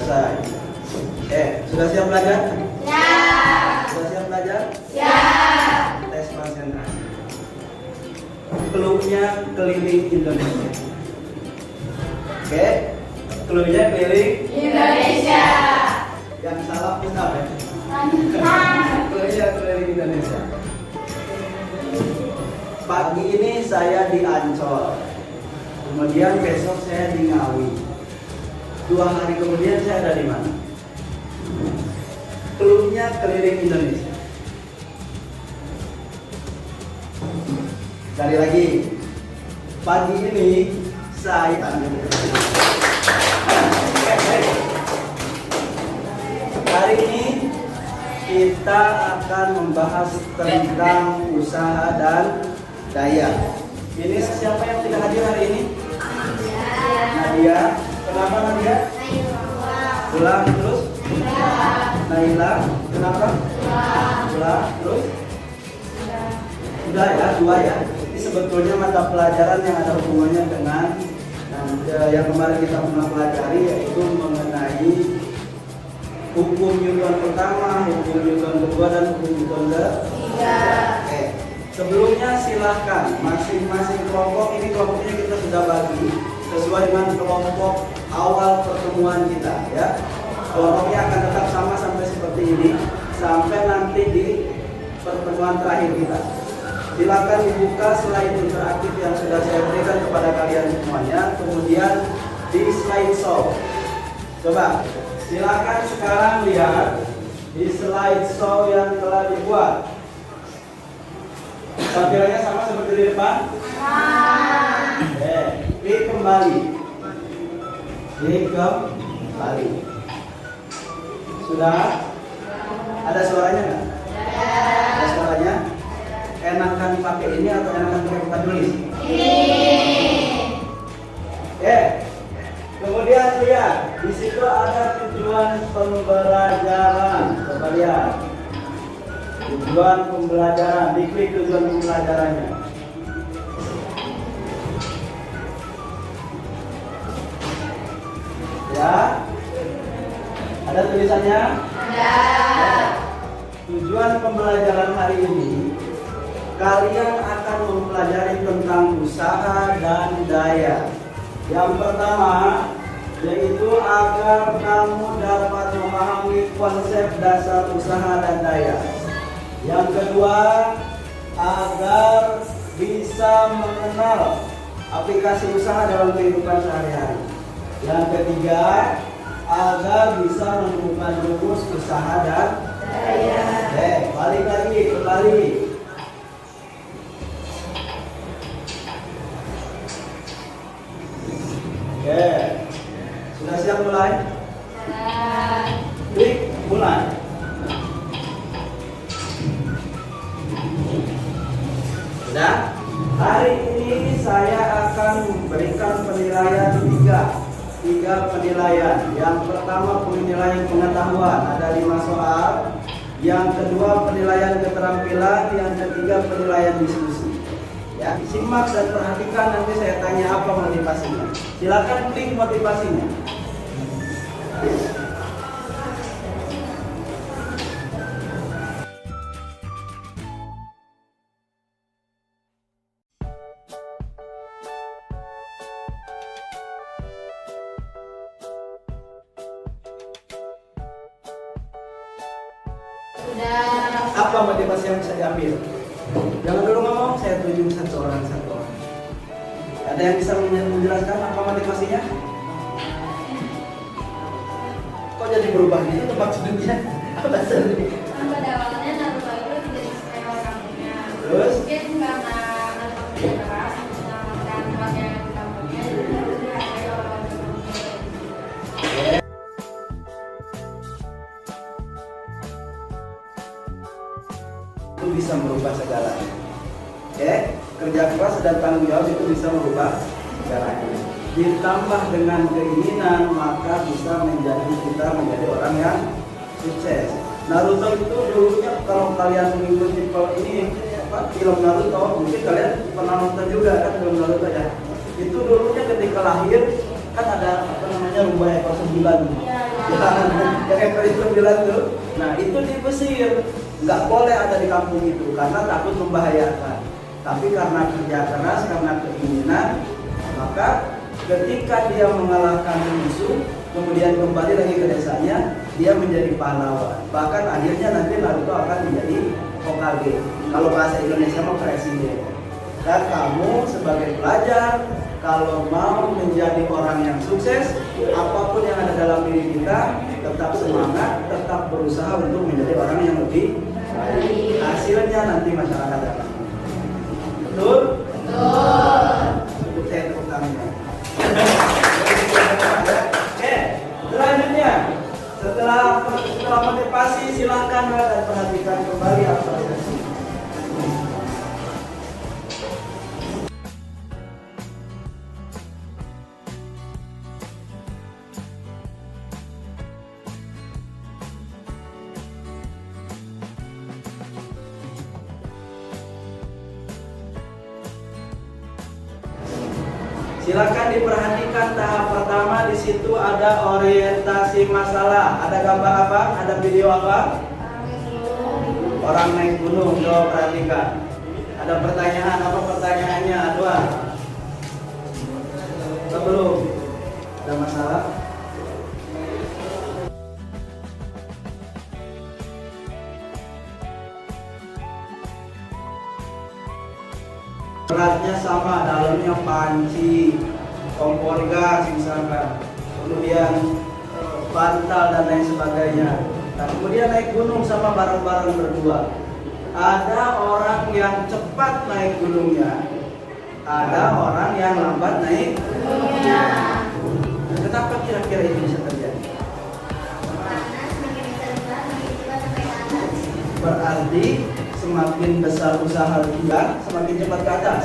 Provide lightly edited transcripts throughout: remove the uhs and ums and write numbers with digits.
selesai. Sudah siap belajar? Ya. Sudah siap belajar? Ya. Tes konsentrasi. Clue-nya keliling Indonesia. Oke, clue-nya keliling Indonesia. Yang salah Ustaz ya? Clue-nya keliling Indonesia. Pagi ini saya di Ancol, kemudian besok saya di Ngawi. 2 hari kemudian saya ada di mana? Clue-nya keliling Indonesia. Sekali lagi, pagi ini saya hari ini kita akan membahas tentang usaha dan daya. Ini siapa yang tidak hadir hari ini? Nadia. Kenapa Nadia? Pulang terus? Naila. Kenapa? Pulang terus? Sudah ya, 2 ya. Ini sebetulnya mata pelajaran yang ada hubungannya dengan yang kemarin kita pernah pelajari, yaitu mengenai hukum Newton pertama, hukum Newton kedua, dan hukum Newton ketiga. Oke. Sebelumnya silahkan masing-masing kelompok, ini kelompoknya kita sudah bagi sesuai dengan kelompok awal pertemuan kita ya. Kelompoknya akan tetap sama sampai seperti ini sampai nanti di pertemuan terakhir kita. Silakan dibuka slide interaktif yang sudah saya berikan kepada kalian semuanya, kemudian di slide show. Coba silakan sekarang lihat di slide show yang telah dibuat. Tampilannya sama seperti di depan? Klik kembali. Klik kembali. Sudah? Ada suaranya nggak? Ada suaranya? Enakan pakai ini atau enakan pakai bukan tulis? Kemudian lihat, di situ ada tujuan pembelajaran. Coba lihat. Tujuan pembelajaran, diklik tujuan pembelajarannya. Ya, ada tulisannya? Ada. Tujuan pembelajaran hari ini, kalian akan mempelajari tentang usaha dan daya. Yang pertama, yaitu agar kamu dapat memahami konsep dasar usaha dan daya. Yang kedua, agar bisa mengenal aplikasi usaha dalam kehidupan sehari-hari. Yang ketiga, agar bisa menemukan rumus usaha dan daya. Balik lagi, kembali. Sudah siap mulai? Klik mulai. Sudah? Hari ini saya akan memberikan penilaian 3 penilaian. Yang pertama penilaian pengetahuan, ada 5 soal. Yang kedua penilaian keterampilan, yang ketiga penilaian diskusi. Ya, simak dan perhatikan, nanti saya tanya apa motivasinya. Silakan klik motivasinya. Apa motivasi yang bisa diambil? Jangan dulu ngomong, saya tunjuk satu orang. Ada yang bisa menjelaskan apa motivasinya? Kok jadi berubah gitu tempat duduknya? Apa sebenarnya? Pada awalnya Naruto itu tidak disukai oleh kampungnya. Terus? Mungkin karena Naruto kerja keras, menyelamatkan warga di kampungnya, jadi Naruto dihargai oleh warga kampungnya. Itu bisa merubah segalanya. Kerja keras dan tanggung jawab itu bisa merubah segalanya. Ditambah dengan keinginan, maka bisa kita menjadi orang yang sukses. Naruto itu dulunya, kalau kalian mengikuti film Naruto, mungkin kalian pernah nonton juga kan film Naruto ya. Itu dulunya ketika lahir kan ada rumah ekor 9. Yang Efraim bilang tuh. Nah itu di Mesir nggak boleh ada di kampung itu karena takut membahayakan. Tapi karena kerja keras, karena keinginan, maka ketika dia mengalahkan musuh, kemudian kembali lagi ke desanya, dia menjadi pahlawan. Bahkan akhirnya nanti Naruto akan menjadi Hokage. Kalau bahasa Indonesia mah presiden. Dan kamu sebagai pelajar, kalau mau menjadi orang yang sukses, apapun yang ada dalam diri kita, tetap semangat, tetap berusaha untuk menjadi orang yang lebih baik. Hasilnya nanti masyarakat akan. Betul? Betul. Untuk saya tepuk tangannya. Oke, selanjutnya setelah motivasi silahkan dan perhatikan kembali apresiasi. Silakan diperhatikan tahap pertama, di situ ada orientasi masalah. Ada gambar apa? Ada video apa? Orang naik gunung. Coba perhatikan. Ada pertanyaan, apa pertanyaannya? Ada? Atau belum? Ada masalah? Beratnya sama, dalamnya panci, kompor gas misalkan, kemudian bantal dan lain sebagainya. Nah, kemudian naik gunung sama bareng-bareng berdua. Ada orang yang cepat naik gunungnya, ada orang yang lambat naik gunungnya. Kenapa kira-kira ini bisa terjadi? Berarti semakin besar usaha dia, semakin cepat ke atas.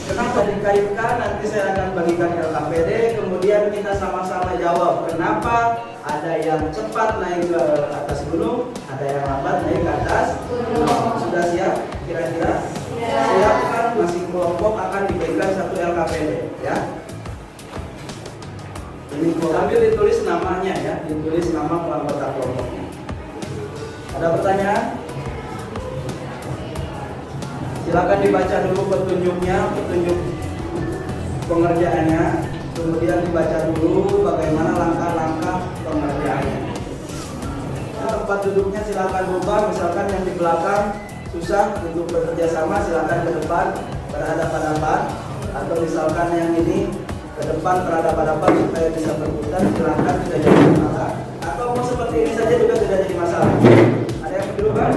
Kenapa dikaitkan? Nanti saya akan bagikan LKPD, kemudian kita sama-sama jawab kenapa ada yang cepat naik ke atas gunung, ada yang lambat naik ke atas gunung. Sudah siap? Kira-kira? Siapkan, masing kelompok akan diberikan satu LKPD, ya. Ini sambil ditulis namanya, ya, ditulis nama anggota kelompoknya. Ada pertanyaan? Silakan dibaca dulu petunjuknya, petunjuk pengerjaannya, kemudian dibaca dulu bagaimana langkah-langkah pengerjaannya. Nah, tempat duduknya silakan rubah, misalkan yang di belakang susah untuk bekerja sama, silakan ke depan berhadapan-hadapan, atau misalkan yang ini ke depan berhadapan-hadapan supaya bisa berputar, silakan, tidak jadi masalah. Atau mau seperti ini saja juga tidak jadi masalah. Ada yang berubah?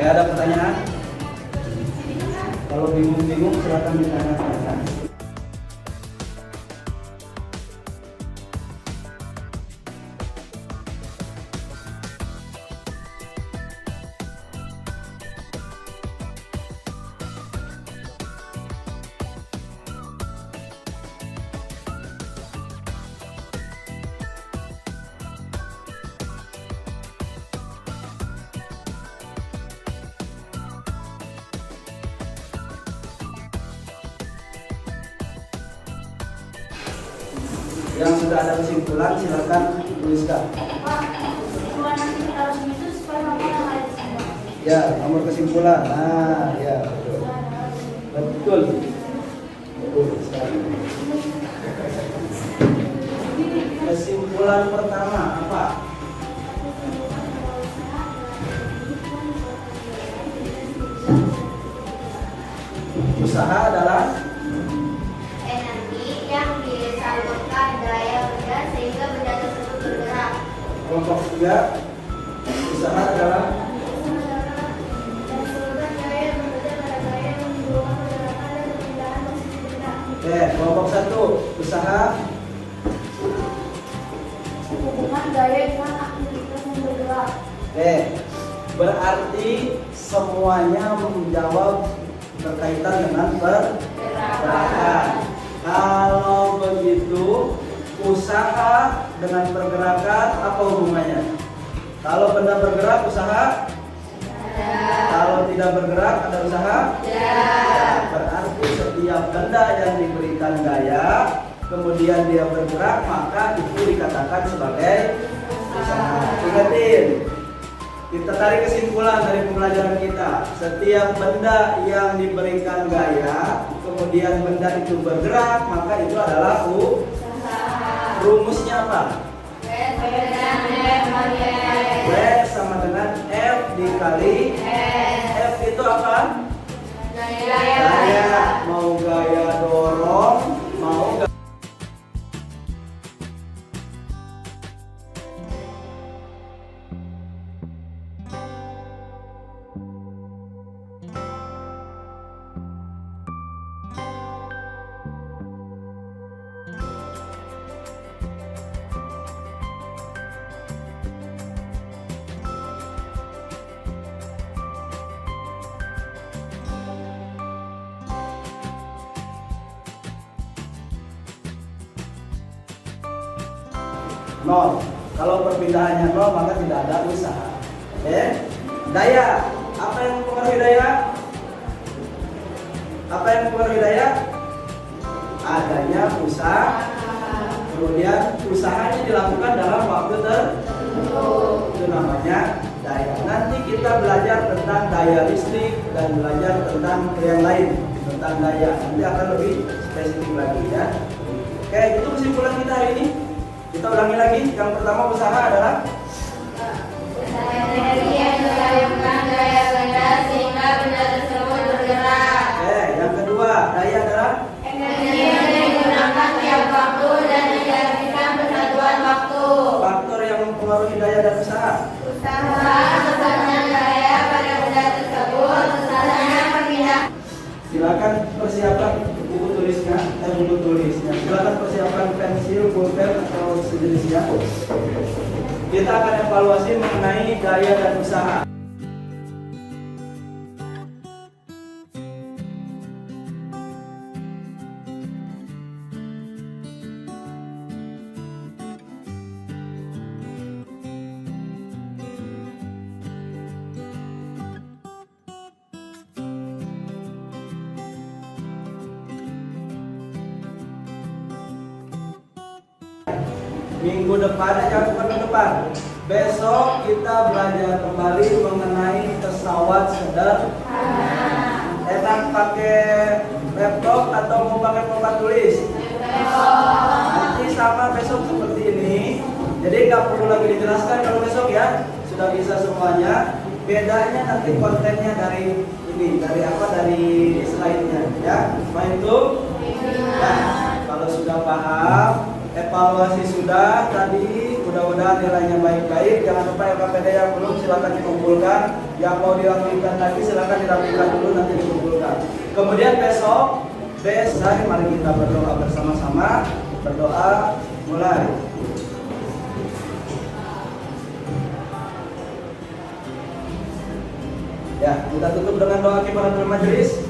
Ada pertanyaan? Kalau bingung-bingung silakan ditanyakan. Yang sudah ada kesimpulan silakan tuliskan. Ya, nomor kesimpulan. Nah, ya betul. Betul. Betul sekali. Kesimpulan pertama apa? Usaha adalah salurkan daya benda sehingga benda tersebut bergerak. kelompok 3, usaha adalah Salurkan daya benda pada gaya yang mendorong pergerakan dan pemindahan Oke, kelompok 1 usaha. Hubungan gaya dengan aktivitas yang bergerak. Oke, berarti semuanya menjawab berkaitan dengan pergerakan. Kalau begitu, usaha dengan pergerakan apa hubungannya? Kalau benda bergerak, usaha? Kalau tidak bergerak, ada usaha? Berarti setiap benda yang diberikan gaya, kemudian dia bergerak, maka itu dikatakan sebagai usaha. Ingatin, kita tarik kesimpulan dari pembelajaran kita. Setiap benda yang diberikan gaya, kemudian benda itu bergerak, maka itu adalah usaha. Rumusnya apa? W sama dengan F dikali F itu apa? Gaya. Mau gaya dorong, mau gaya. Nol. Kalau perpindahannya nol, maka tidak ada usaha. Oke. Daya. Apa yang mempengaruhi daya? Apa yang mempengaruhi daya? Adanya usaha. Kemudian usahanya dilakukan dalam waktu tertentu. Itu namanya daya. Nanti kita belajar tentang daya listrik dan belajar tentang yang lain tentang daya. Nanti akan lebih spesifik lagi ya. Oke, itu kesimpulan kita hari ini. Kita ulangi lagi. Yang pertama, usaha adalah Energi yang disalurkan gaya benda sehingga benda tersebut bergerak. yang kedua, daya adalah Energi yang digunakan tiap waktu dan diartikan persatuan waktu. faktor yang mempengaruhi daya dan usaha. Usaha besarnya gaya pada benda tersebut, besarnya perpindahan. Silakan persiapkan buku tulisnya, buku tulisnya. Silakan persiapkan pensil, pulpen atau sejenisnya. Kita akan evaluasi mengenai daya dan usaha. Minggu depan, bukan minggu depan. Besok kita belajar kembali mengenai pesawat sederhana. Enak pakai laptop atau mau pakai papan tulis? Nanti sama besok seperti ini. Jadi nggak perlu lagi dijelaskan kalau besok ya. Sudah bisa semuanya. Bedanya nanti kontennya dari ini, dari apa? Dari slide-nya ya. Main itu. Nah, kalau sudah paham, evaluasi sudah tadi, mudah-mudahan nilainya baik-baik. Jangan lupa LKPD yang belum silakan dikumpulkan. Yang mau dirapikan lagi silakan dirapikan dulu, nanti dikumpulkan. Kemudian besok, mari kita berdoa bersama-sama. Berdoa mulai. Ya, kita tutup dengan doa kifaratul majelis.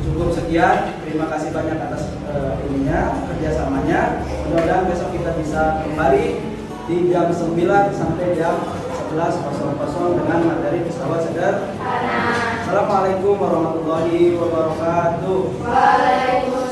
Cukup sekian, terima kasih banyak atas kerjasamanya. Mudah-mudahan besok kita bisa kembali di jam 9 sampai jam 11.00 dengan materi pesawat sederhana. Assalamualaikum warahmatullahi wabarakatuh. Waalaikumsalam.